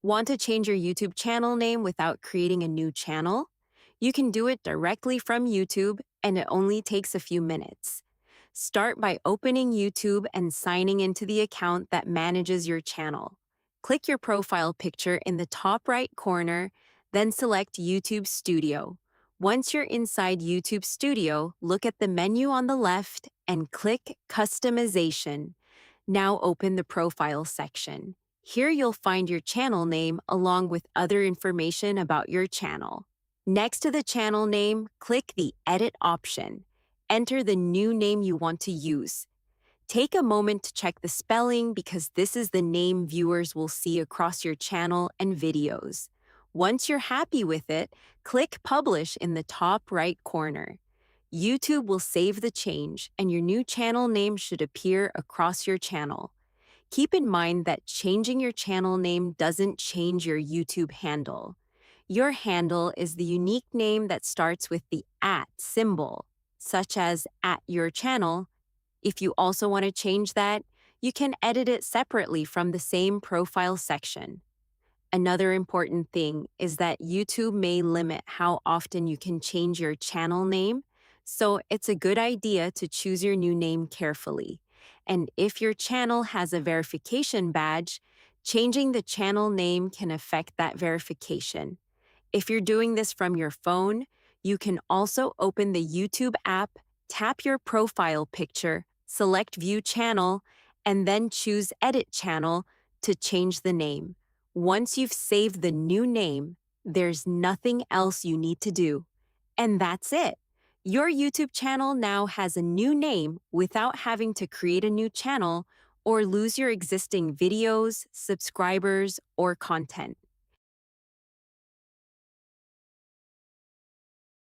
Want to change your YouTube channel name without creating a new channel? You can do it directly from YouTube, and it only takes a few minutes. Start by opening YouTube and signing into the account that manages your channel. Click your profile picture in the top right corner, then select YouTube Studio. Once you're inside YouTube Studio, look at the menu on the left and click Customization. Now open the Profile section. Here you'll find your channel name along with other information about your channel. Next to the channel name, click the Edit option. Enter the new name you want to use. Take a moment to check the spelling because this is the name viewers will see across your channel and videos. Once you're happy with it, click Publish in the top right corner. YouTube will save the change, and your new channel name should appear across your channel. Keep in mind that changing your channel name doesn't change your YouTube handle. Your handle is the unique name that starts with the @ symbol, such as @yourchannel. If you also want to change that, you can edit it separately from the same profile section. Another important thing is that YouTube may limit how often you can change your channel name, so it's a good idea to choose your new name carefully. And if your channel has a verification badge, changing the channel name can affect that verification. If you're doing this from your phone, you can also open the YouTube app, tap your profile picture, select View Channel, and then choose Edit Channel to change the name. Once you've saved the new name, there's nothing else you need to do. And that's it. Your YouTube channel now has a new name without having to create a new channel or lose your existing videos, subscribers, or content.